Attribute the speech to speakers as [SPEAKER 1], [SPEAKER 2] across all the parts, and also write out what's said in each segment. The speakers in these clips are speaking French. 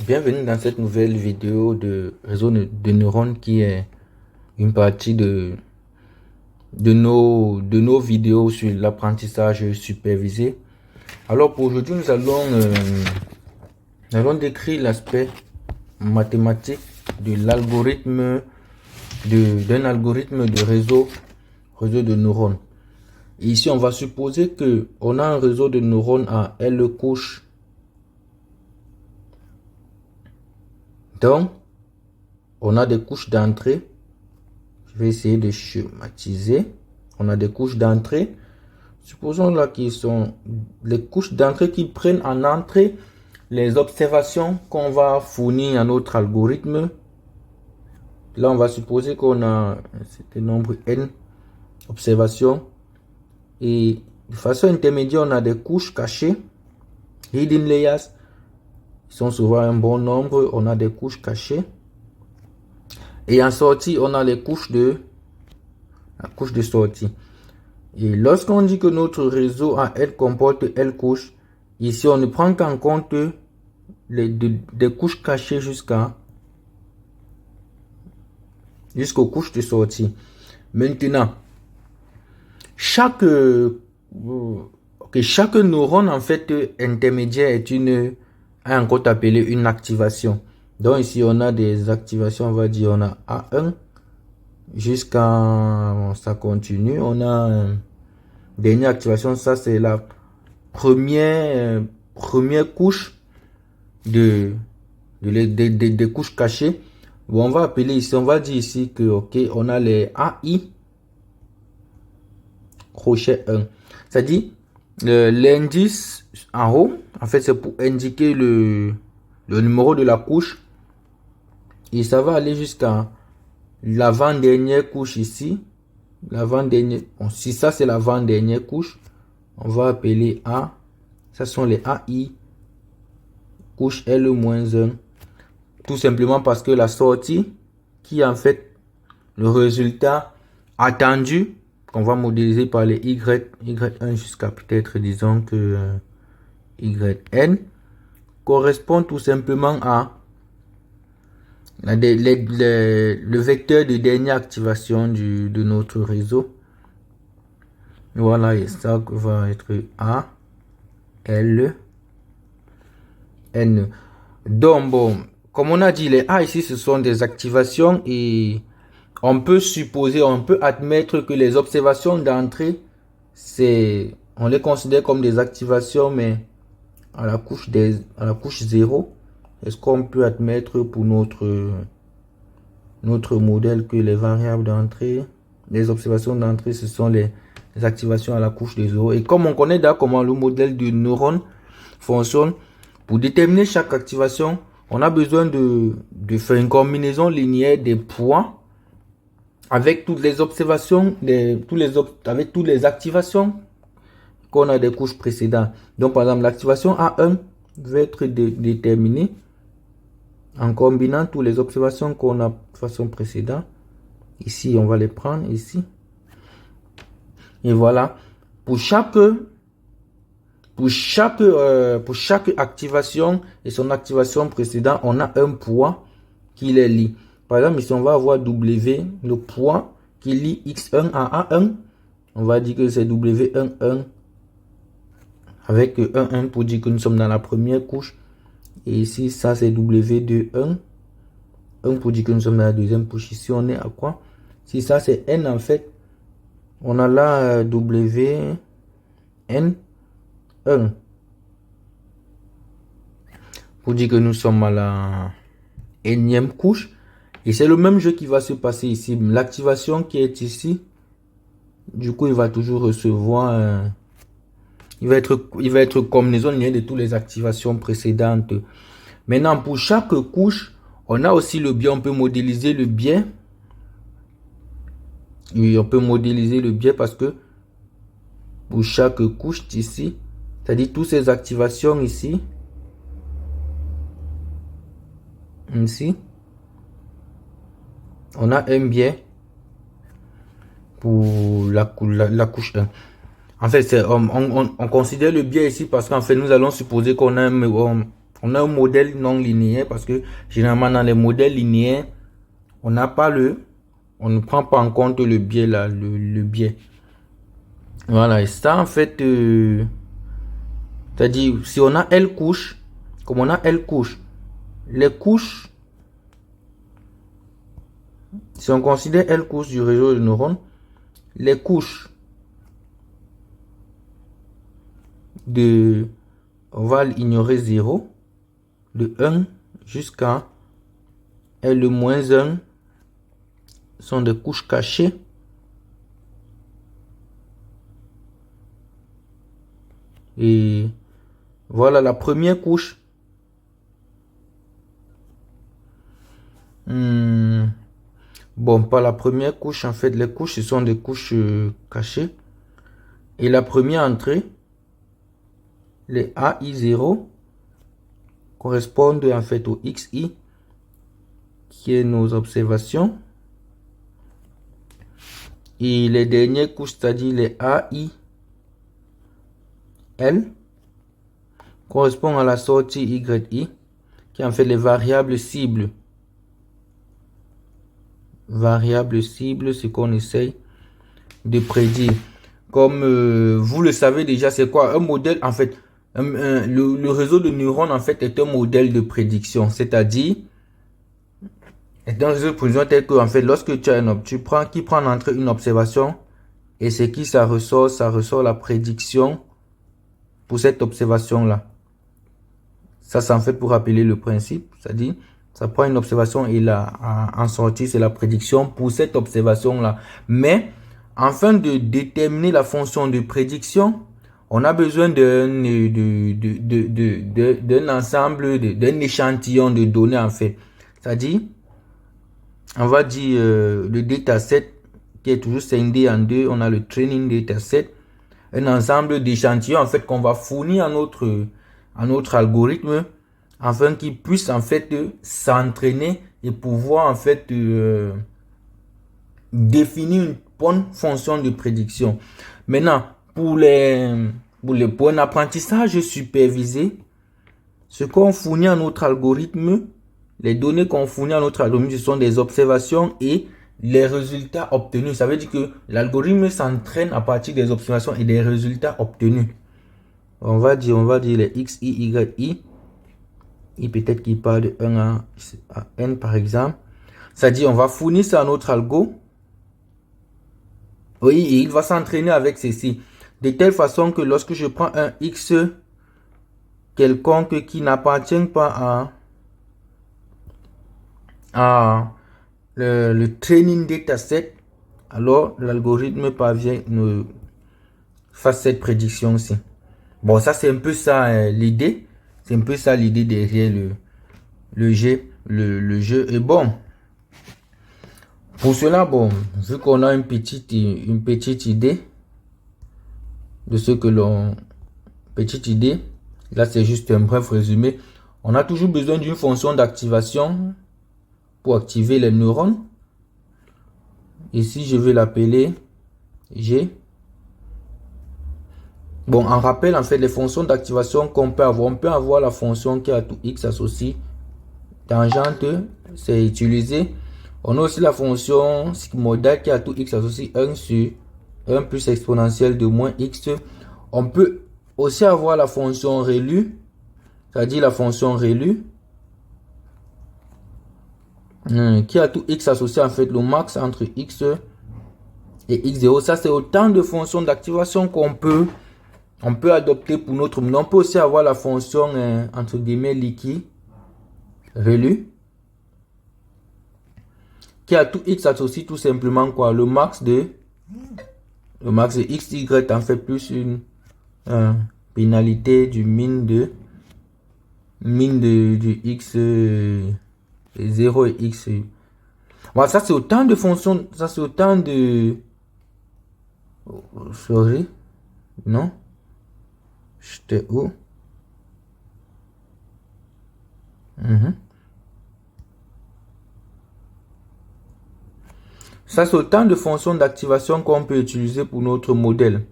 [SPEAKER 1] Bienvenue dans cette nouvelle vidéo de réseau de neurones qui est une partie de nos vidéos sur l'apprentissage supervisé. Alors pour aujourd'hui, nous allons décrire l'aspect mathématique de l'algorithme d'un algorithme de réseau de neurones. Et ici, on va supposer que on a un réseau de neurones à L couches. Donc, on a des couches d'entrée. Je vais essayer de schématiser. On a des couches d'entrée. Supposons là qu'ils sont les couches d'entrée qui prennent en entrée les observations qu'on va fournir à notre algorithme. Là, on va supposer qu'on a un certain nombre n observations. Et de façon intermédiaire, on a des couches cachées. Hidden layers. Ils sont souvent un bon nombre. On a des couches cachées. Et en sortie, on a la couche de sortie. Et lorsqu'on dit que notre réseau à L comporte L couches, ici on ne prend qu'en compte des couches cachées jusqu'aux couches de sortie. Maintenant, chaque neurone en fait intermédiaire a un code appelé une activation. Donc ici on a des activations, on va dire on a A1 jusqu'à ça continue. On a une dernière activation, ça c'est la première couche des couches cachées. Bon, on va appeler ici, on va dire ici que ok, on a les AI crochet 1. C'est-à-dire l'indice en haut, en fait c'est pour indiquer le numéro de la couche. Et ça va aller jusqu'à l'avant-dernière couche ici. L'avant-dernière. Bon, si ça c'est l'avant-dernière couche, on va appeler A. Ça sont les AI. Couche L-1. Tout simplement parce que la sortie, qui est en fait le résultat attendu, qu'on va modéliser par les Y1 jusqu'à peut-être, disons que YN, correspond tout simplement à le vecteur de dernière activation de notre réseau. Voilà, et ça va être A, L, N. Donc, bon, comme on a dit, les A ici, ce sont des activations et on peut supposer, on peut admettre que les observations d'entrée, on les considère comme des activations, mais à la couche 0. Est-ce qu'on peut admettre pour notre modèle que les variables d'entrée, les observations d'entrée, ce sont les activations à la couche de 0. Et comme on connaît déjà comment le modèle du neurone fonctionne, pour déterminer chaque activation, on a besoin de faire une combinaison linéaire des poids avec toutes les observations, avec toutes les activations qu'on a des couches précédentes. Donc par exemple, l'activation A1 va être déterminée en combinant toutes les observations qu'on a de façon précédente. Ici, on va les prendre ici. Et voilà. Pour chaque activation et son activation précédente, on a un poids qui les lie. Par exemple, ici, on va avoir W, le poids qui lie X1 à A1. On va dire que c'est W11 avec 1 pour dire que nous sommes dans la première couche. Et ici, ça c'est W21. 1 pour dire que nous sommes dans la deuxième couche. Ici, on est à quoi? Si ça c'est N en fait, on a là WN1. Pour dire que nous sommes à la énième couche. Et c'est le même jeu qui va se passer ici. L'activation qui est ici, du coup, il va toujours recevoir il va être combinaison linéaire de toutes les activations précédentes. Maintenant, pour chaque couche, on a aussi le biais. On peut modéliser le biais. Oui, on peut modéliser le biais parce que pour chaque couche ici, c'est-à-dire toutes ces activations ici, on a un biais pour la couche 1. En fait, on considère le biais ici parce qu'en fait, nous allons supposer qu'on a On a un modèle non linéaire parce que généralement dans les modèles linéaires, on n'a pas on ne prend pas en compte le biais là, le biais. Voilà, et ça en fait, c'est-à-dire si on a L couches, comme on a L couches, les couches, si on considère L couches du réseau de neurones, les couches on va ignorer 0, de 1 jusqu'à L-1 sont des couches cachées. Et voilà la première couche. Bon, pas la première couche, en fait, les couches, ce sont des couches cachées. Et la première entrée, les AI0, correspondent en fait au XI, qui est nos observations. Et les dernières couches, c'est-à-dire les AI, L, correspondent à la sortie YI, qui est en fait les variables cibles. Variables cibles, ce qu'on essaye de prédire. Comme vous le savez déjà, c'est quoi un modèle? En fait, le réseau de neurones en fait est un modèle de prédiction, c'est-à-dire est un réseau de prédiction tel que en fait lorsque tu as qui prend en entrée une observation et c'est qui ça ressort la prédiction pour cette observation là. Ça c'est en fait pour rappeler le principe, c'est-à-dire ça prend une observation et là en sortie c'est la prédiction pour cette observation là. Mais afin de déterminer la fonction de prédiction, on a besoin d'un ensemble, d'un échantillon de données en fait. C'est-à-dire, on va dire le dataset qui est toujours scindé en deux, on a le training dataset, un ensemble d'échantillons en fait qu'on va fournir à notre algorithme afin qu'il puisse en fait s'entraîner et pouvoir en fait définir une bonne fonction de prédiction. Maintenant, pour un apprentissage supervisé, ce qu'on fournit à notre algorithme, les données qu'on fournit à notre algorithme, ce sont des observations et les résultats obtenus. Ça veut dire que l'algorithme s'entraîne à partir des observations et des résultats obtenus. On va dire les X, Y, Y. Et peut-être qu'il parle de 1 à N par exemple. C'est-à-dire on va fournir ça à notre algo. Oui, et il va s'entraîner avec ceci. De telle façon que lorsque je prends un X quelconque qui n'appartient pas à le training dataset, alors l'algorithme parvient à faire cette prédiction-ci. Bon, ça c'est un peu ça l'idée. C'est un peu ça l'idée derrière le jeu. Et bon, pour cela, bon, vu qu'on a une petite idée de ce que là c'est juste un bref résumé. On a toujours besoin d'une fonction d'activation pour activer les neurones. Ici, je vais l'appeler G. Bon, en rappel, en fait, les fonctions d'activation qu'on peut avoir, on peut avoir la fonction qui a tout X associé. Tangente, c'est utilisé. On a aussi la fonction sigmoidale qui a tout X associé 1 sur 1 plus exponentielle de moins X. On peut aussi avoir la fonction ReLU, c'est-à-dire la fonction ReLU, qui a tout X associé en fait le max entre X et X0. Ça, c'est autant de fonctions d'activation qu'on peut adopter pour notre monde. On peut aussi avoir la fonction entre guillemets liquide ReLU qui a tout X associé tout simplement quoi, le max de X, Y en fait plus une pénalité du min du X 0 et X. Voilà, ça c'est autant de fonctions, ça c'est autant de sorry, non, j'étais où? Ça, c'est autant de fonctions d'activation qu'on peut utiliser pour notre modèle.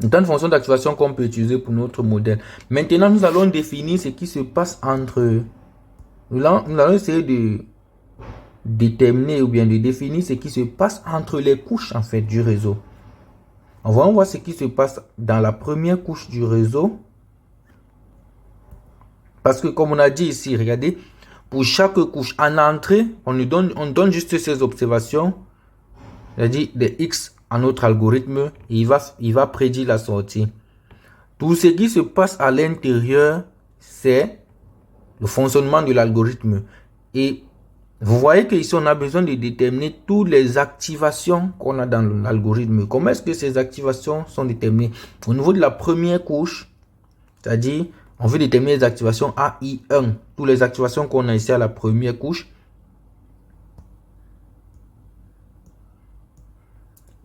[SPEAKER 1] Autant de fonctions d'activation qu'on peut utiliser pour notre modèle. Maintenant, nous allons définir ce qui se passe entre... Nous allons essayer de déterminer ou bien de définir ce qui se passe entre les couches en fait du réseau. On va voir ce qui se passe dans la première couche du réseau. Parce que comme on a dit ici, regardez, pour chaque couche en entrée, on donne juste ces observations, c'est-à-dire des X à notre algorithme, et il va prédire la sortie. Tout ce qui se passe à l'intérieur, c'est le fonctionnement de l'algorithme. Et vous voyez qu'ici, on a besoin de déterminer toutes les activations qu'on a dans l'algorithme. Comment est-ce que ces activations sont déterminées? Au niveau de la première couche, c'est-à-dire, on veut déterminer les activations AI1. Toutes les activations qu'on a ici à la première couche.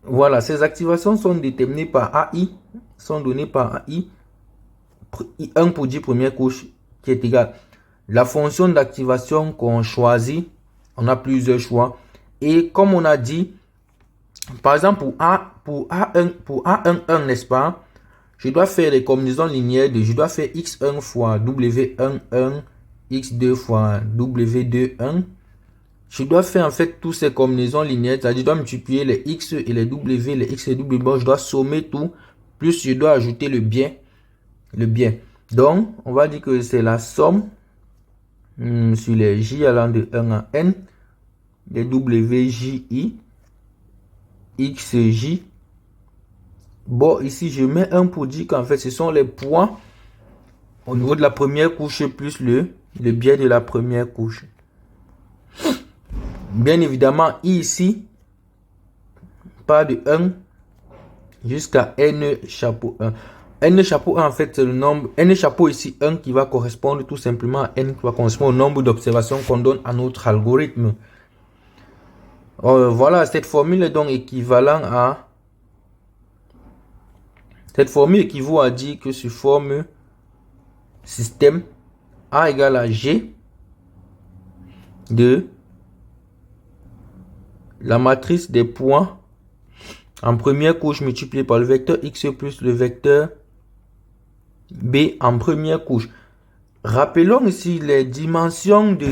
[SPEAKER 1] Voilà, ces activations sont déterminées par AI, sont données par AI. I1 pour dire première couche, qui est égal la fonction d'activation qu'on choisit. On a plusieurs choix. Et comme on a dit, par exemple, pour A11, n'est-ce pas? Je dois faire les combinaisons linéaires je dois faire X1 fois W11, X2 fois W21. Je dois faire en fait toutes ces combinaisons linéaires, c'est-à-dire je dois multiplier les X et les W, les X et W. Bon, je dois sommer tout, plus je dois ajouter le bien. Donc, on va dire que c'est la somme sur les J allant de 1 à N, les WJI, XJ. Bon, ici, je mets 1 pour dire qu'en fait, ce sont les points au niveau de la première couche plus le biais de la première couche. Bien évidemment, ici, part de 1 jusqu'à N chapeau 1. N chapeau 1, en fait, c'est le nombre. N chapeau ici, 1 qui va correspondre tout simplement à N qui va correspondre au nombre d'observations qu'on donne à notre algorithme. Voilà, cette formule est donc équivalente à... Cette formule équivaut à dire que sous forme système A égale à G de la matrice des points en première couche multiplié par le vecteur X plus le vecteur B en première couche. Rappelons ici les dimensions de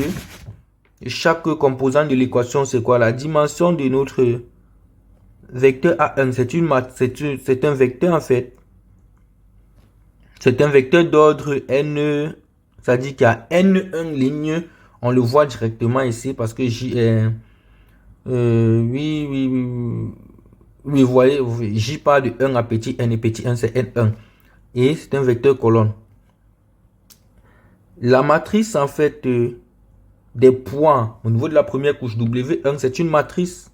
[SPEAKER 1] chaque composant de l'équation. C'est quoi? La dimension de notre vecteur A1, c'est un vecteur en fait. C'est un vecteur d'ordre N, c'est-à-dire qu'il y a N1 lignes. On le voit directement ici parce que J est... oui, vous voyez, J part de 1 à petit n et petit n c'est N1. Et c'est un vecteur colonne. La matrice en fait des points au niveau de la première couche W1, c'est une matrice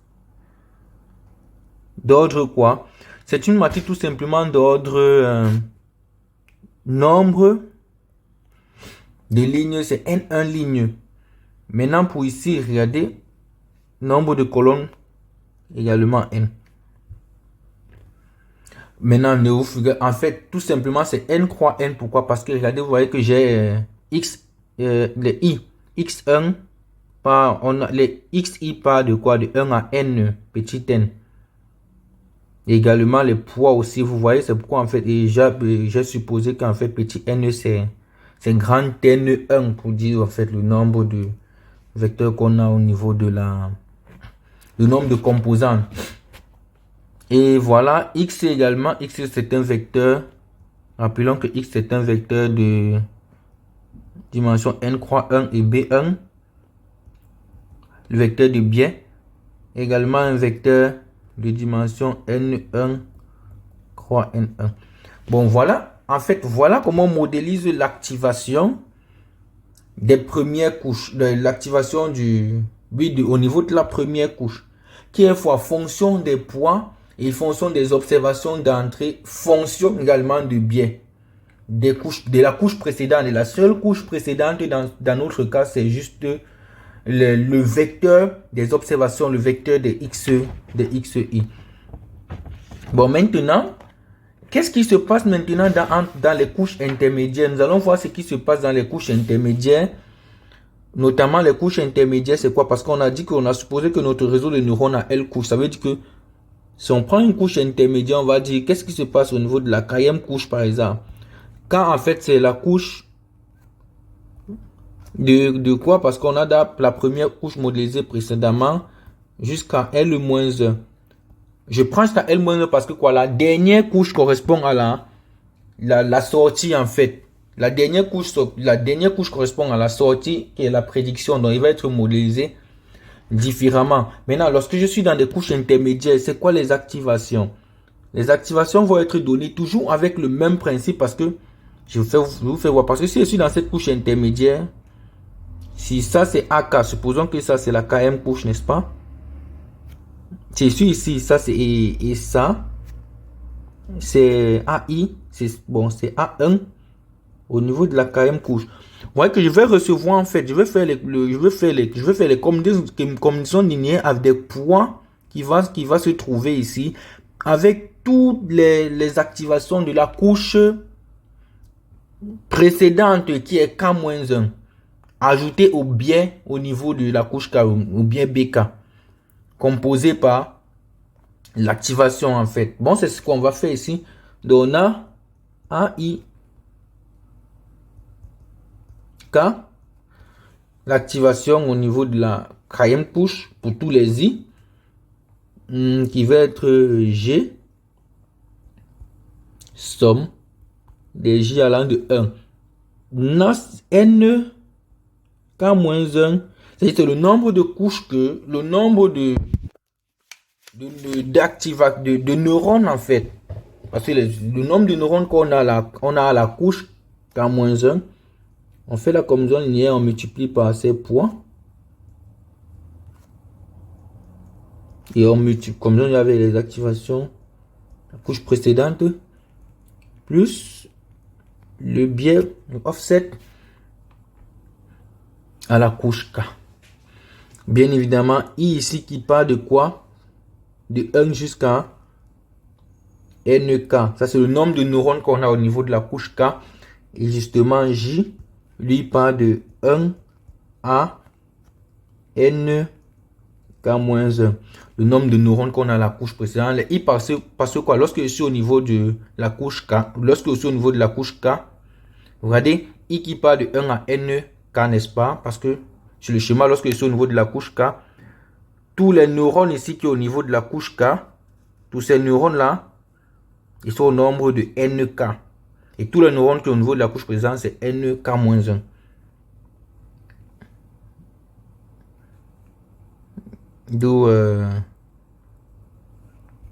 [SPEAKER 1] d'ordre quoi? C'est une matrice tout simplement d'ordre nombre de lignes, c'est N1 lignes. Maintenant pour ici, regardez, nombre de colonnes également N. Maintenant, en fait, tout simplement, c'est N croix N. Pourquoi? Parce que, regardez, vous voyez que j'ai X, les I, X1, on a les XI part de quoi? De 1 à N, petit n. Et également, les poids aussi, vous voyez, c'est pourquoi, en fait, j'ai supposé qu'en fait, petit n, c'est grand N1 pour dire, en fait, le nombre de vecteurs qu'on a au niveau de le nombre de composants. Et voilà, X également, X c'est un vecteur, rappelons que X c'est un vecteur de dimension N croix 1 et B1, le vecteur de biais, également un vecteur de dimension N1 croix N1. Bon voilà, en fait voilà comment on modélise l'activation des premières couches, de l'activation au niveau de la première couche, qui est fois fonction des points et fonction des observations d'entrée, fonction également du biais des couches, de la couche précédente. Et la seule couche précédente dans notre cas, c'est juste le vecteur des observations, le vecteur des XI. Bon, maintenant, qu'est-ce qui se passe maintenant dans les couches intermédiaires? Nous allons voir ce qui se passe dans les couches intermédiaires. Notamment les couches intermédiaires, c'est quoi? Parce qu'on a dit qu'on a supposé que notre réseau de neurones a L couches. Ça veut dire que Si on prend une couche intermédiaire, on va dire qu'est-ce qui se passe au niveau de la 4e couche par exemple. Quand en fait c'est la couche de quoi? Parce qu'on a la première couche modélisée précédemment jusqu'à L-1. Je prends jusqu'à L-1 parce que quoi? La dernière couche correspond à la sortie en fait. La dernière couche correspond à la sortie qui est la prédiction. Donc il va être modélisé différemment. Maintenant, lorsque je suis dans des couches intermédiaires, c'est quoi les activations? Les activations vont être données toujours avec le même principe parce que je vous fais voir. Parce que si je suis dans cette couche intermédiaire, si ça c'est AK, supposons que ça c'est la KM couche, n'est-ce pas? Si je suis ici, ça c'est et ça c'est AI, c'est bon, c'est A1 au niveau de la KM couche. Vous voyez que je vais recevoir en fait, je vais faire les combinaisons linéaires avec des points qui va se trouver ici avec toutes les activations de la couche précédente qui est K-1 ajouté au biais au niveau de la couche K ou bien BK composé par l'activation en fait. Bon, c'est ce qu'on va faire ici. Donc on a AI K, l'activation au niveau de la 4e couche pour tous les I qui va être G somme des J allant de 1. N K-1, c'est le nombre de couches que le nombre de neurones en fait. Parce que le nombre de neurones qu'on a à la couche K-1, on fait la combinaison linéaire, on multiplie par ces points. Et on multiplie, comme il y avait les activations, la couche précédente, plus le biais, le offset à la couche K. Bien évidemment, I ici qui part de quoi? De 1 jusqu'à NK. Ça, c'est le nombre de neurones qu'on a au niveau de la couche K. Et justement, J, lui, part de 1 à NK-1. Le nombre de neurones qu'on a à la couche précédente. I parce que quoi? Lorsque je suis au niveau de la couche K, lorsque je suis au niveau de la couche K, regardez, I qui part de 1 à NK, n'est-ce pas? Parce que sur le schéma, lorsque je suis au niveau de la couche K, tous les neurones ici qui est au niveau de la couche K, tous ces neurones-là, ils sont au nombre de NK. Et tous les neurones qui sont au niveau de la couche précédente, c'est NK-1. D'où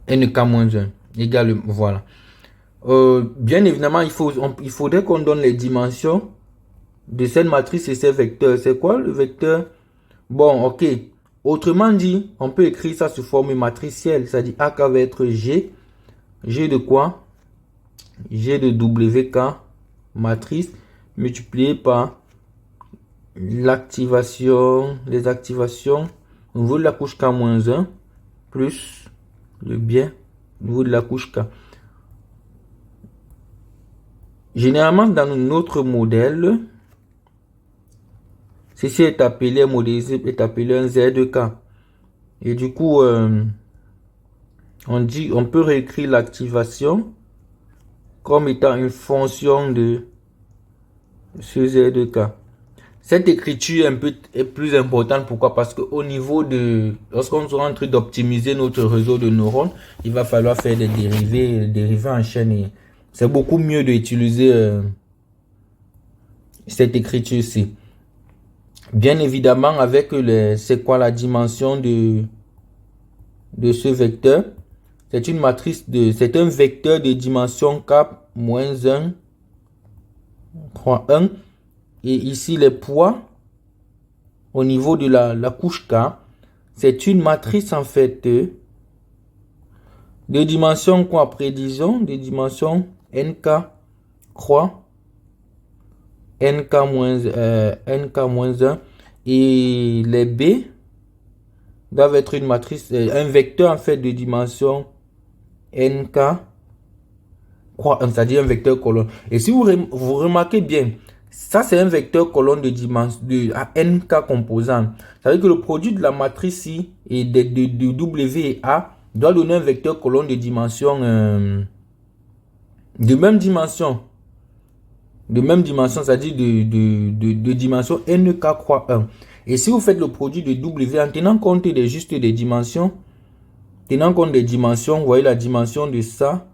[SPEAKER 1] NK-1 égale, voilà. Bien évidemment, il faudrait qu'on donne les dimensions de cette matrice et ces vecteurs. C'est quoi le vecteur? Bon, ok. Autrement dit, on peut écrire ça sous forme matricielle. C'est-à-dire AK va être G. G de quoi? G de WK matrice multiplié par l'activation, les activations au niveau de la couche K-1 plus le biais au niveau de la couche K. Généralement, dans notre modèle, ceci est appelé modélisé, est appelé un ZK. Et du coup, on peut réécrire l'activation comme étant une fonction de ce ZK. Cette écriture est plus importante. Pourquoi? Parce qu'au niveau de, lorsqu'on sera en train d'optimiser notre réseau de neurones, il va falloir faire des dérivés en chaîne. Et c'est beaucoup mieux d'utiliser cette écriture-ci. Bien évidemment, avec c'est quoi la dimension de ce vecteur? C'est une matrice c'est un vecteur de dimension K-1, 3, 1. Et ici, les poids au niveau de la couche K, c'est une matrice en fait de dimension quoi? Prédiction de dimension NK croix NK-1 et les B doivent être une matrice, un vecteur en fait de dimension NK croix, c'est-à-dire un vecteur colonne. Et si vous remarquez bien, ça c'est un vecteur colonne de dimension à NK composant. Ça veut dire que le produit de la matrice I et de W et A doit donner un vecteur colonne de dimension de même dimension. De même dimension, c'est-à-dire de dimension nk croix 1. Et si vous faites le produit de W en tenant compte juste des dimensions, tenant compte des dimensions, vous voyez la dimension de ça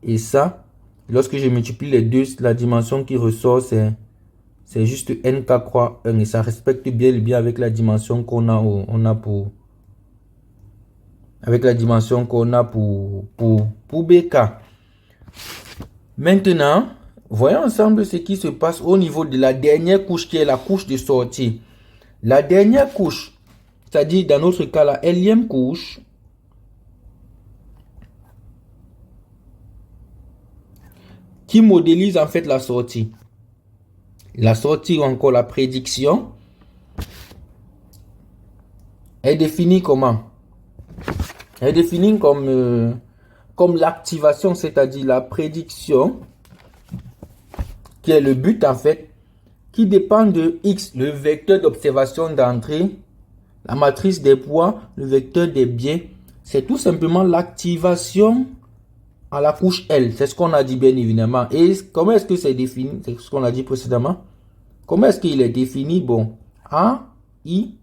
[SPEAKER 1] et ça. Lorsque je multiplie les deux, la dimension qui ressort, c'est juste nk croix 1. Et ça respecte bien avec la dimension qu'on a, pour avec la dimension qu'on a pour BK. Maintenant, voyons ensemble ce qui se passe au niveau de la dernière couche qui est la couche de sortie. La dernière couche, c'est-à-dire dans notre cas la L-ième couche, qui modélise en fait la sortie. La sortie ou encore la prédiction est définie comment? Elle est définie comme l'activation, c'est-à-dire la prédiction, qui est le but en fait, qui dépend de X, le vecteur d'observation d'entrée, la matrice des poids, le vecteur des biais. C'est tout simplement l'activation à la couche L. C'est ce qu'on a dit bien évidemment. Et comment est-ce que c'est défini? C'est ce qu'on a dit précédemment. Comment est-ce qu'il est défini? Bon, A, I,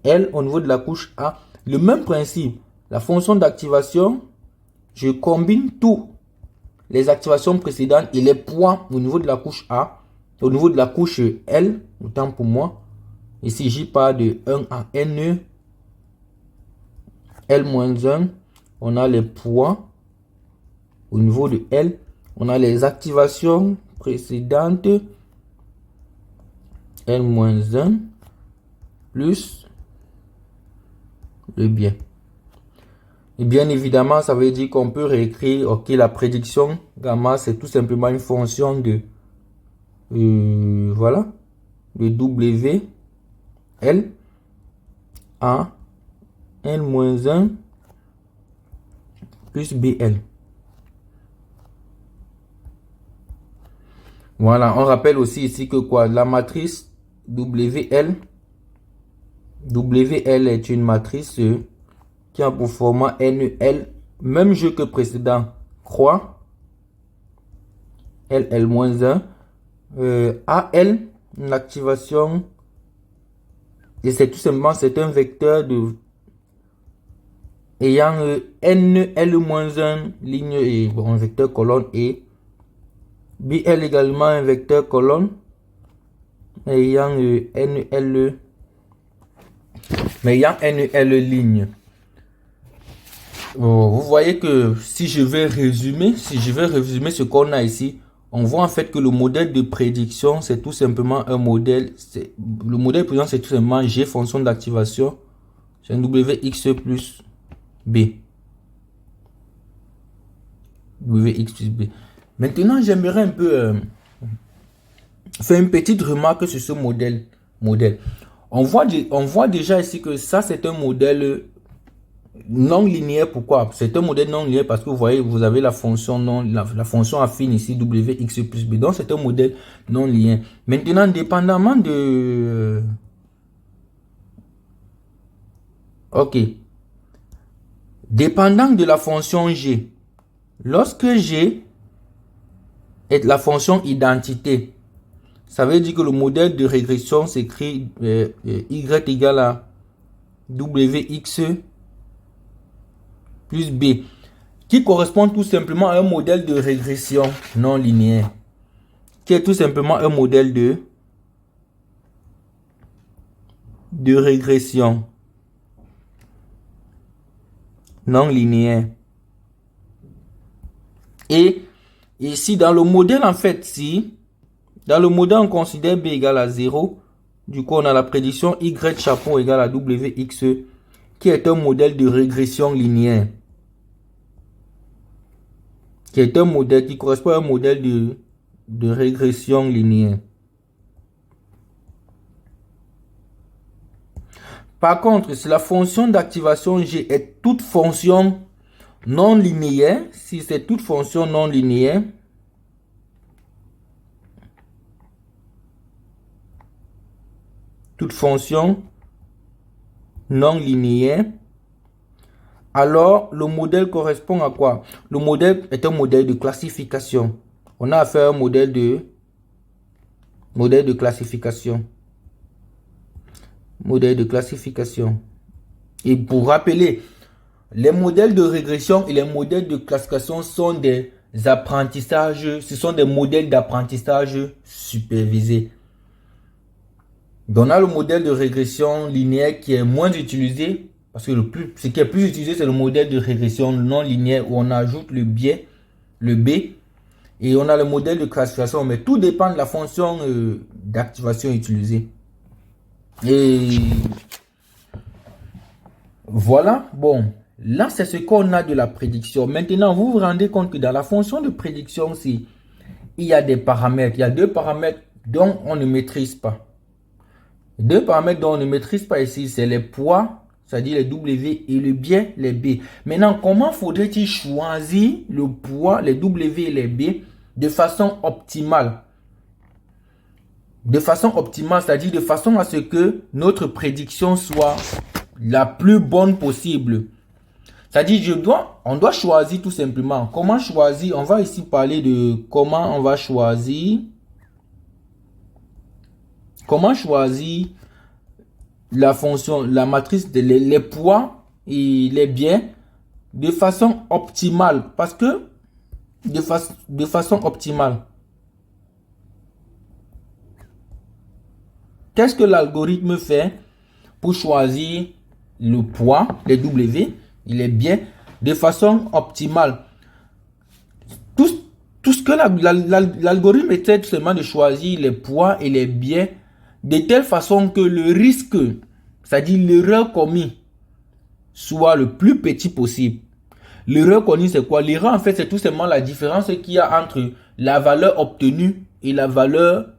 [SPEAKER 1] L au niveau de la couche A. Le même principe. La fonction d'activation, je combine tous les activations précédentes et les points au niveau de la couche A, au niveau de la couche L, autant pour moi. Ici, j'y parle de 1 à N, L-1. On a les points au niveau de L. On a les activations précédentes, L-1, plus le bien. Et bien évidemment, ça veut dire qu'on peut réécrire, ok, la prédiction gamma, c'est tout simplement une fonction de, voilà, de W, L, A, N-1, plus BL. Voilà, on rappelle aussi ici que quoi, la matrice WL est une matrice qui a pour format NL, même jeu que précédent, croix, LL-1, AL, une activation, et c'est tout simplement, c'est un vecteur de ayant NL-1 ligne et bon, un vecteur colonne et BL également un vecteur colonne ayant NL mais ayant NL ligne. Vous voyez que si je vais résumer ce qu'on a ici, on voit en fait que le modèle de prédiction, c'est tout simplement un modèle, le modèle de prédiction, c'est tout simplement G fonction d'activation, c'est un WX plus B. WX plus B. Maintenant, j'aimerais un peu faire une petite remarque sur ce modèle. On voit déjà ici que ça, c'est un modèle non linéaire. Pourquoi? C'est un modèle non linéaire parce que vous voyez, vous avez la fonction la fonction affine ici, WX plus B. Donc, c'est un modèle non linéaire. Maintenant, dépendamment de... Ok. Dépendant de la fonction G, lorsque G est la fonction identité, ça veut dire que le modèle de régression s'écrit Y égale à WX plus B, qui correspond tout simplement à un modèle de régression non linéaire, qui est tout simplement un modèle de régression non linéaire. Et ici, dans le modèle, en fait, si dans le modèle, on considère B égale à 0, du coup, on a la prédiction Y chapeau égale à WX, qui est un modèle de régression linéaire. Qui est un modèle qui correspond à un modèle de régression linéaire. Par contre, si la fonction d'activation G est toute fonction non linéaire, si c'est toute fonction non linéaire, toute fonction non linéaire, alors le modèle correspond à quoi? Le modèle est un modèle de classification. On a affaire à un modèle de classification. Modèle de classification. Et pour rappeler, les modèles de régression et les modèles de classification sont des apprentissages, ce sont des modèles d'apprentissage supervisés. Donc on a le modèle de régression linéaire qui est moins utilisé, parce que ce qui est plus utilisé, c'est le modèle de régression non linéaire où on ajoute le biais, le B, et on a le modèle de classification, mais tout dépend de la fonction d'activation utilisée. Et voilà, bon, là c'est ce qu'on a de la prédiction. Maintenant, vous vous rendez compte que dans la fonction de prédiction, il y a des paramètres, il y a deux paramètres dont on ne maîtrise pas. Deux paramètres dont on ne maîtrise pas ici, c'est les poids, c'est-à-dire les W, et le biais, les B. Maintenant, comment faudrait-il choisir le poids, les W et les B de façon optimale? De façon optimale, c'est-à-dire de façon à ce que notre prédiction soit la plus bonne possible. C'est-à-dire, on doit choisir tout simplement. Comment choisir? On va ici parler de comment on va choisir. Comment choisir la fonction, la matrice, les poids et les biais de façon optimale. Parce que, de façon optimale. Qu'est-ce que l'algorithme fait pour choisir le poids, les W, et les biais de façon optimale? Tout ce que l'algorithme essaie tout simplement de choisir les poids et les biais de telle façon que le risque, c'est-à-dire l'erreur commise, soit le plus petit possible. L'erreur commise, c'est quoi? L'erreur, en fait, c'est tout simplement la différence qu'il y a entre la valeur obtenue et la valeur,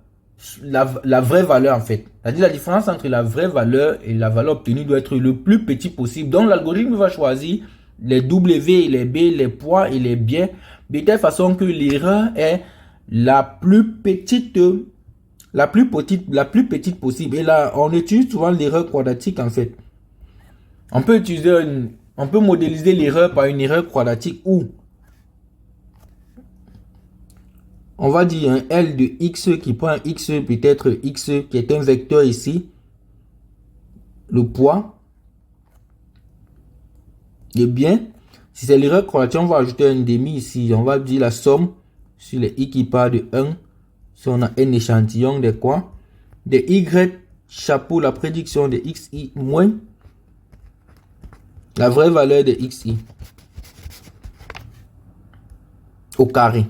[SPEAKER 1] la vraie valeur, en fait. C'est-à-dire la différence entre la vraie valeur et la valeur obtenue doit être le plus petit possible. Donc, l'algorithme va choisir les W et les B, les poids et les biais, de telle façon que l'erreur est la plus petite possible. Et là, on utilise souvent l'erreur quadratique, en fait. On peut modéliser l'erreur par une erreur quadratique où on va dire un L de X qui prend un X, peut-être X qui est un vecteur ici. Le poids. Et bien, si c'est l'erreur quadratique, on va ajouter un demi ici. On va dire la somme sur les I qui part de 1. Si on a un échantillon de quoi? De Y chapeau, la prédiction de XI moins la vraie valeur de XI au carré.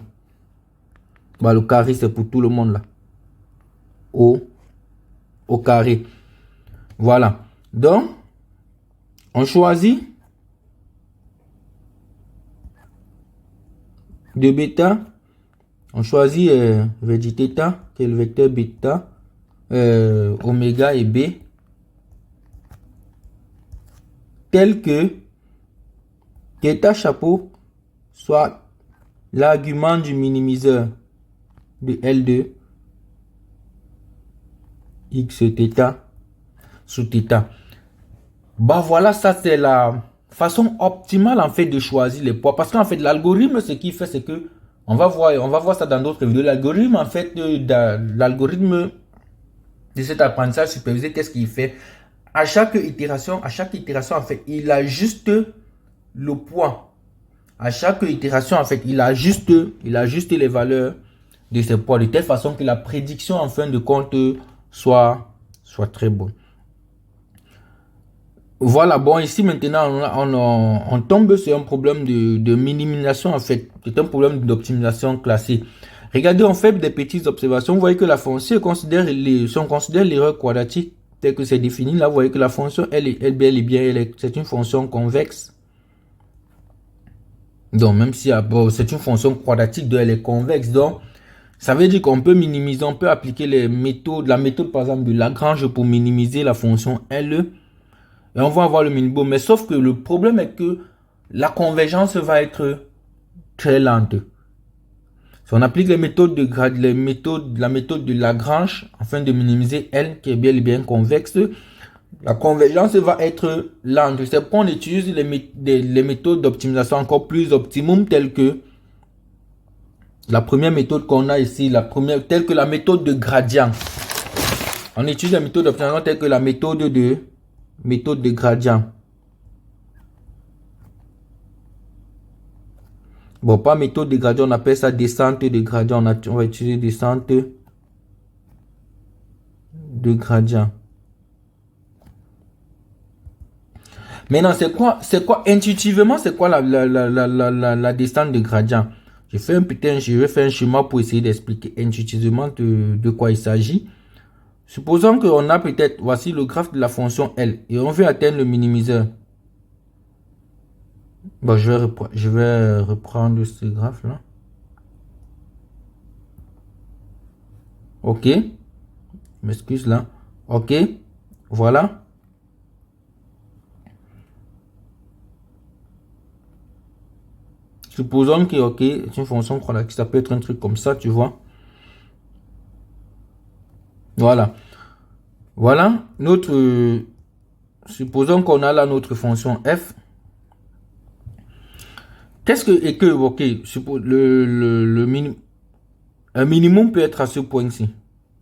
[SPEAKER 1] Bah, le carré, c'est pour tout le monde là. Au carré. Voilà. Donc, on choisit de bêta. On choisit vecteur θ, qui est le vecteur bêta, oméga et B, tel que θ chapeau soit l'argument du minimiseur de L2 x θ sous θ. Bah voilà, ça c'est la façon optimale en fait de choisir les poids. Parce qu'en fait, l'algorithme, ce qu'il fait, c'est que on va voir ça dans d'autres vidéos. L'algorithme, en fait, l'algorithme de cet apprentissage supervisé, qu'est-ce qu'il fait? À chaque itération, en fait, il ajuste le poids. À chaque itération, en fait, il ajuste les valeurs de ces poids de telle façon que la prédiction, en fin de compte, soit très bonne. Voilà, bon, ici maintenant, on tombe sur un problème de minimisation, en fait. C'est un problème d'optimisation classée. Regardez, on fait des petites observations. Vous voyez que la fonction, si on considère l'erreur quadratique tel que c'est défini, là, vous voyez que la fonction, c'est une fonction convexe. Donc, même si c'est une fonction quadratique, donc elle est convexe. Donc, ça veut dire qu'on peut minimiser, on peut appliquer la méthode, par exemple, de Lagrange pour minimiser la fonction L. Et on va avoir le minimum. Mais sauf que le problème est que la convergence va être très lente. Si on applique la méthode de Lagrange afin de minimiser L qui est bien convexe, La convergence va être lente. C'est pourquoi on utilise les méthodes d'optimisation encore plus optimum telles que la première méthode qu'on a ici, telle que la méthode de gradient. On utilise la méthode d'optimisation telle que la méthode de gradient. Bon, pas méthode de gradient, on appelle ça descente de gradient. On va utiliser descente de gradient. Maintenant, c'est quoi intuitivement, c'est quoi la descente de gradient? Je vais faire un schéma pour essayer d'expliquer intuitivement de quoi il s'agit. Supposons qu'on a peut-être, voici le graphe de la fonction L et on veut atteindre le minimiseur. Bon, je vais reprendre ce graphe là. Ok. Je m'excuse là. Ok. Voilà. Supposons que, ok, c'est une fonction qui ça peut être un truc comme ça, tu vois. Voilà. Voilà. Supposons qu'on a là notre fonction f. Ok, un minimum peut être à ce point-ci.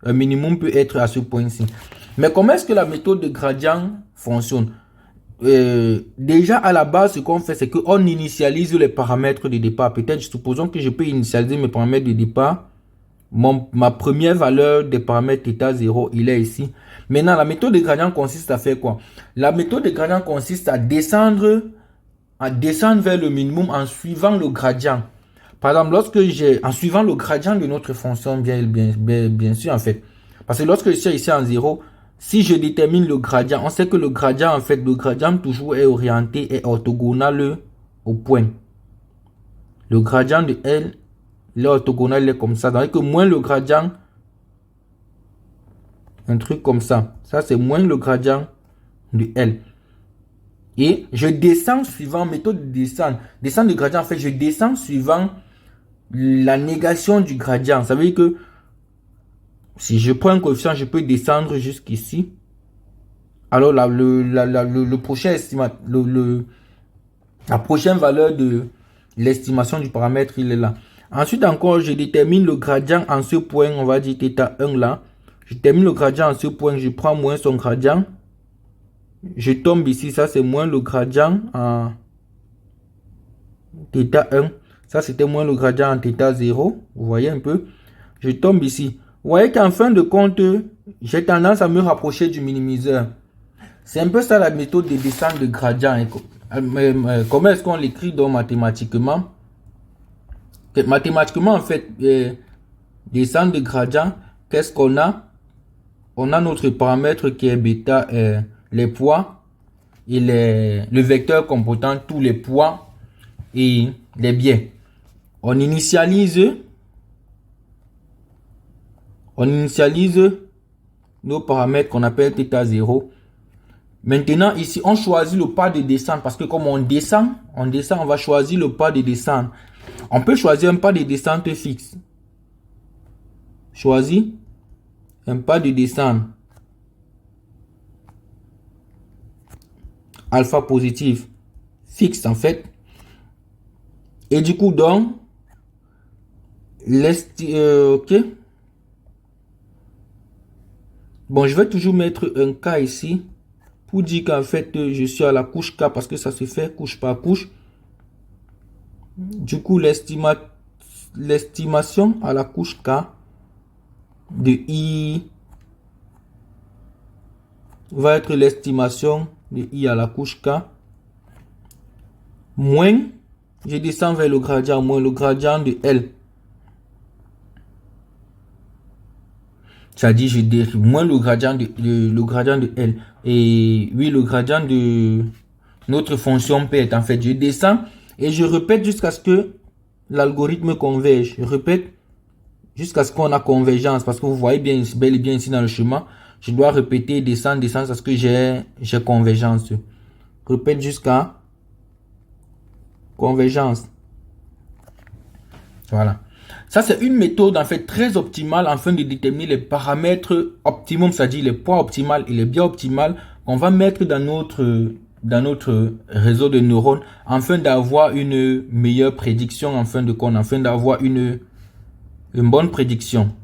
[SPEAKER 1] Un minimum peut être à ce point-ci. Mais comment est-ce que la méthode de gradient fonctionne? Déjà à la base, ce qu'on fait, c'est qu'on initialise les paramètres de départ. Peut-être, supposons que je peux initialiser mes paramètres de départ. Ma première valeur des paramètres θ0, il est ici. Maintenant, la méthode de gradient consiste à faire quoi? La méthode de gradient consiste à descendre vers le minimum en suivant le gradient. Par exemple, en suivant le gradient de notre fonction, bien sûr, en fait. Parce que lorsque je suis ici en 0, si je détermine le gradient, on sait que le gradient toujours est orienté et orthogonal au point. Le gradient de L, il est orthogonal, il est comme ça. C'est-à-dire que moins le gradient, un truc comme ça. Ça, c'est moins le gradient de L. Et je descends suivant méthode de descente. Descendre de gradient, en fait, je descends suivant la négation du gradient. Ça veut dire que si je prends un coefficient, je peux descendre jusqu'ici. Alors là, le prochain la prochaine valeur de l'estimation du paramètre, il est là. Ensuite encore, je détermine le gradient en ce point, on va dire θ1 là. Je détermine le gradient en ce point, je prends moins son gradient. Je tombe ici, ça c'est moins le gradient en θ1. Ça c'était moins le gradient en θ0. Vous voyez un peu. Je tombe ici. Vous voyez qu'en fin de compte, j'ai tendance à me rapprocher du minimiseur. C'est un peu ça la méthode de descente de gradient. Comment est-ce qu'on l'écrit donc mathématiquement? Mathématiquement, en fait, descente de gradient, qu'est-ce qu'on a? On a notre paramètre qui est bêta, les poids et le vecteur comportant tous les poids et les biais. On initialise nos paramètres qu'on appelle θ0. Maintenant, ici, on choisit le pas de descente parce que comme on descend, on va choisir le pas de descente. On peut choisir un pas de descente fixe. Choisis un pas de descente. Alpha positif fixe en fait. Et du coup, donc, ok. Bon, je vais toujours mettre un K ici pour dire qu'en fait, je suis à la couche K parce que ça se fait couche par couche. Du coup, l'estimation à la couche K de I va être l'estimation de I à la couche K moins, je descends vers le gradient, moins le gradient de L. C'est-à-dire, je dérive moins le gradient de L. Et oui, le gradient de notre fonction P est en fait, je descends et je répète jusqu'à ce que l'algorithme converge. Je répète jusqu'à ce qu'on a convergence. Parce que vous voyez bien, bel et bien ici dans le schéma, je dois répéter, descendre, jusqu'à ce que j'ai convergence. Répète jusqu'à convergence. Voilà. Ça, c'est une méthode en fait très optimale afin de déterminer les paramètres optimums, c'est-à-dire les poids optimaux et les biais optimaux qu'on va mettre dans notre réseau de neurones afin d'avoir une meilleure prédiction, afin d'avoir une bonne prédiction.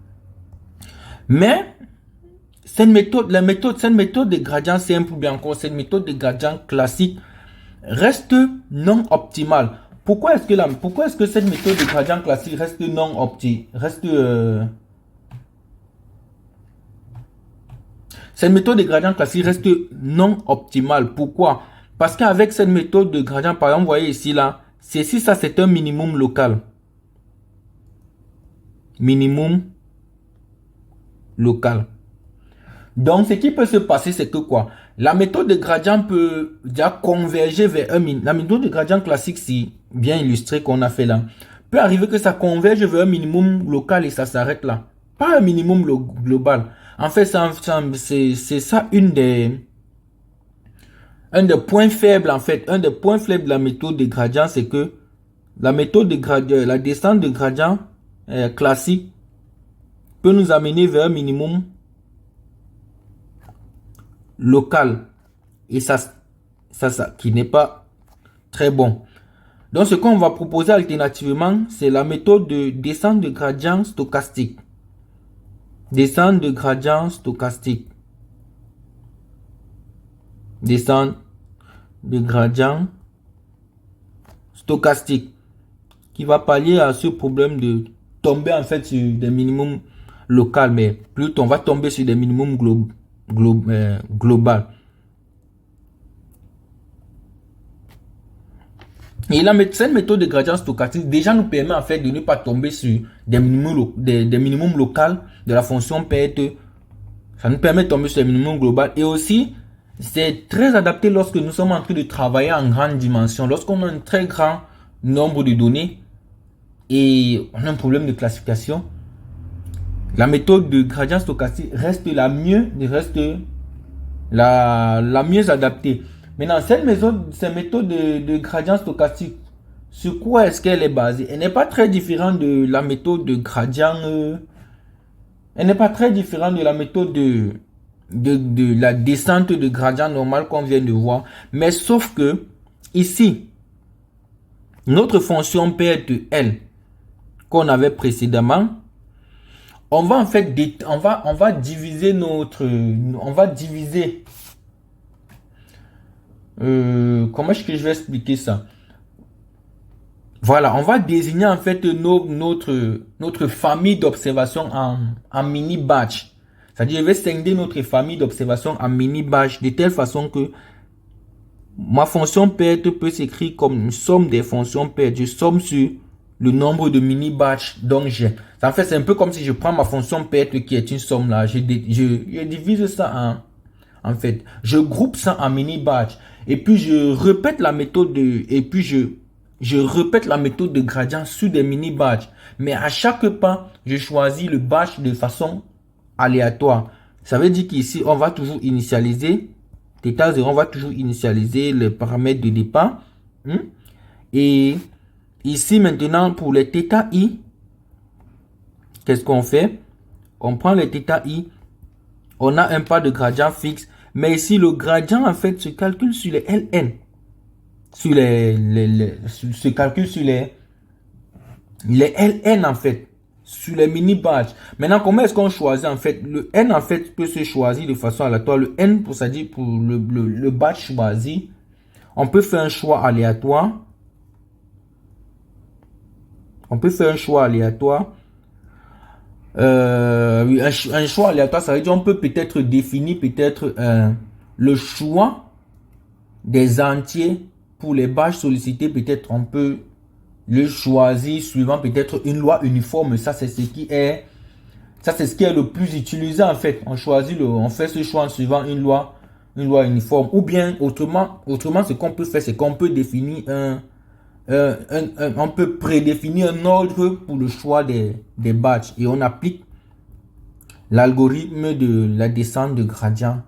[SPEAKER 1] Mais cette méthode de gradient simple ou bien encore cette méthode de gradient classique reste non optimale. Pourquoi est-ce que cette méthode de gradient classique reste non optimale? Cette méthode de gradient classique reste non optimale. Pourquoi? Parce qu'avec cette méthode de gradient, par exemple, vous voyez ici, là, ça c'est un minimum local. Minimum local. Donc, ce qui peut se passer, c'est que quoi? La méthode de gradient peut déjà converger vers un minimum. La méthode de gradient classique, si bien illustré qu'on a fait là, peut arriver que ça converge vers un minimum local et ça s'arrête là. Pas un minimum global. En fait, c'est ça un des points faibles, en fait. Un des points faibles de la méthode de gradient, c'est que la méthode de gradient, la descente de gradient classique peut nous amener vers un minimum local. Et ça qui n'est pas très bon. Donc, ce qu'on va proposer alternativement, c'est la méthode de descente de gradient stochastique. Descente de gradient stochastique. Descente de gradient stochastique. Qui va pallier à ce problème de tomber en fait sur des minimums locaux, mais plutôt on va tomber sur des minimums global. Et cette méthode de gradient stochastique déjà nous permet en fait de ne pas tomber sur des minimums locaux de la fonction PET. Ça nous permet de tomber sur des minimums globaux. Et aussi, c'est très adapté lorsque nous sommes en train de travailler en grande dimension. Lorsqu'on a un très grand nombre de données et on a un problème de classification, la méthode de gradient stochastique reste la mieux adaptée. Maintenant, cette méthode de gradient stochastique, sur quoi est-ce qu'elle est basée? Elle n'est pas très différente de la méthode de gradient. Elle n'est pas très différente de la méthode de la descente de gradient normal qu'on vient de voir. Mais sauf que, ici, notre fonction PL qu'on avait précédemment, on va en fait, on va diviser comment est-ce que je vais expliquer ça? Voilà, on va désigner en fait notre famille d'observation en mini batch. C'est-à-dire, je vais scinder notre famille d'observation en mini batch de telle façon que ma fonction PET peut s'écrire comme une somme des fonctions PET. Je somme sur le nombre de mini batch dont j'ai. En fait, c'est un peu comme si je prends ma fonction PET qui est une somme là. Je divise ça en fait, je groupe ça en mini batch. Et puis, je répète la méthode je répète la méthode de gradient sur des mini batch. Mais à chaque pas, je choisis le batch de façon aléatoire. Ça veut dire qu'ici, on va toujours initialiser θ0, on va toujours initialiser les paramètres de départ. Et ici, maintenant, pour les θi, qu'est-ce qu'on fait? On prend les θi, on a un pas de gradient fixe. Mais ici, le gradient, en fait, se calcule sur les Ln. Se calcule sur les Ln, en fait. Sur les mini-batch. Maintenant, comment est-ce qu'on choisit, en fait? Le N, en fait, peut se choisir de façon aléatoire. Le N, c'est-à-dire pour le batch choisi, on peut faire un choix aléatoire. Un choix aléatoire, ça veut dire on peut peut-être définir le choix des entiers pour les batchs sollicités. Peut-être on peut le choisir suivant peut-être une loi uniforme. Ça c'est ce qui est le plus utilisé en fait. On fait ce choix en suivant une loi uniforme. Ou bien autrement ce qu'on peut faire, c'est qu'on peut définir on peut prédéfinir un ordre pour le choix des batchs et on applique l'algorithme de la descente de gradient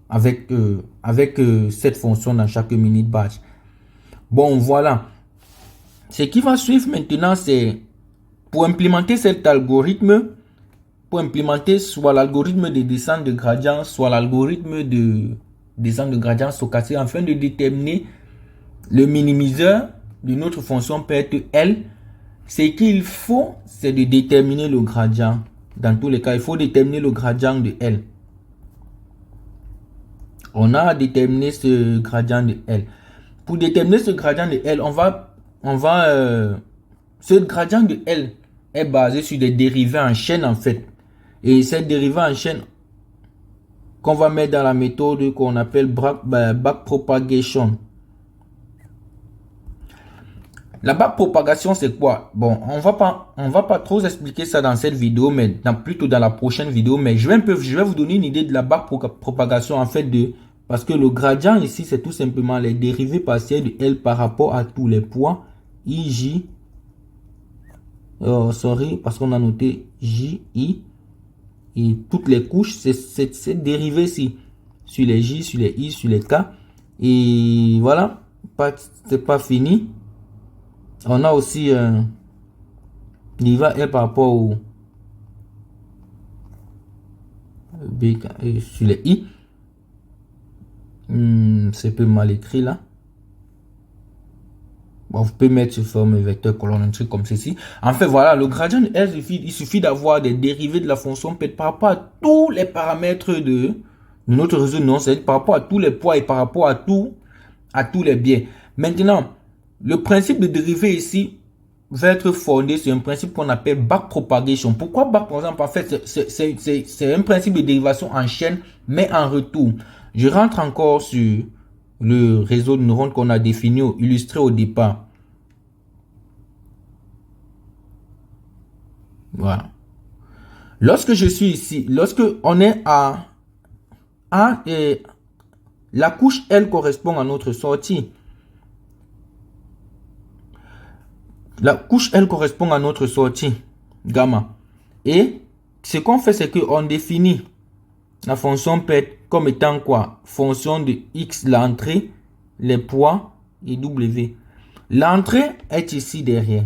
[SPEAKER 1] avec cette fonction dans chaque minute batch. Bon, voilà. Ce qui va suivre maintenant, c'est pour implémenter cet algorithme, pour implémenter soit l'algorithme de descente de gradient, soit l'algorithme de descente de gradient stochastique afin de déterminer le minimiseur de notre fonction perte L. Ce qu'il faut, c'est de déterminer le gradient. Dans tous les cas, il faut déterminer le gradient de L. On a déterminé ce gradient de L. Pour déterminer ce gradient de L, ce gradient de L est basé sur des dérivés en chaîne en fait. Et ces dérivés en chaîne qu'on va mettre dans la méthode qu'on appelle backpropagation. La backpropagation, c'est quoi? Bon, on va pas trop expliquer ça dans cette vidéo, mais plutôt dans la prochaine vidéo. Mais je vais vous donner une idée de la backpropagation en fait parce que le gradient ici, c'est tout simplement les dérivés partiels de L par rapport à tous les poids I, J. Parce qu'on a noté J, I. Et toutes les couches, c'est dérivé ici. Sur les J, sur les I, sur les K. Et voilà. C'est pas fini. On a aussi dérivé L par rapport au B sur les I. C'est un peu mal écrit là. Bon, vous pouvez mettre sur forme vecteur colonne, un truc comme ceci. En fait, voilà, le gradient de L, il suffit d'avoir des dérivés de la fonction P par rapport à tous les paramètres de notre réseau non, c'est-à-dire par rapport à tous les poids et par rapport à tous les biais. Maintenant, le principe de dérivée ici va être fondé sur un principe qu'on appelle backpropagation. Pourquoi back, par exemple? En fait, c'est un principe de dérivation en chaîne, mais en retour. Je rentre encore sur le réseau de neurones qu'on a défini, illustré au départ. Voilà. Lorsque je suis ici, lorsque on est à et la couche L correspond à notre sortie. La couche L correspond à notre sortie gamma. Et ce qu'on fait, c'est qu'on définit la fonction P comme étant quoi? Fonction de X, l'entrée, les poids et W. L'entrée est ici derrière.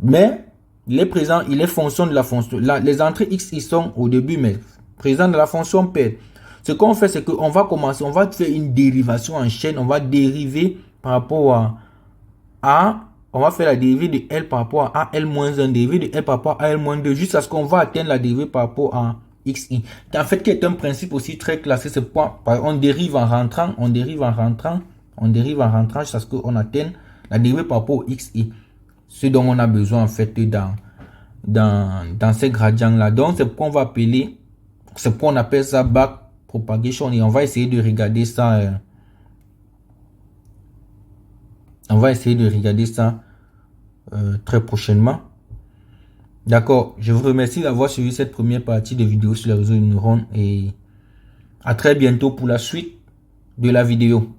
[SPEAKER 1] Mais il est présent, il est fonction de la fonction. Là, les entrées X, ils sont au début, mais présents dans la fonction P. Ce qu'on fait, c'est qu'on va commencer, on va faire une dérivation en chaîne. On va dériver par rapport à on va faire la dérivée de L par rapport à L-1, dérivée de L par rapport à L-2, jusqu'à ce qu'on va atteindre la dérivée par rapport à XI. En fait, qui est un principe aussi très classique, c'est quoi? On dérive en rentrant, on dérive en rentrant, on dérive en rentrant jusqu'à ce qu'on atteigne la dérivée par rapport au XI. Ce dont on a besoin en fait dans ces gradients-là. Donc, c'est pourquoi on va appeler, c'est pourquoi on appelle ça backpropagation et on va essayer de regarder ça. On va essayer de regarder ça très prochainement. D'accord. Je vous remercie d'avoir suivi cette première partie de vidéo sur les réseaux de neurones et à très bientôt pour la suite de la vidéo.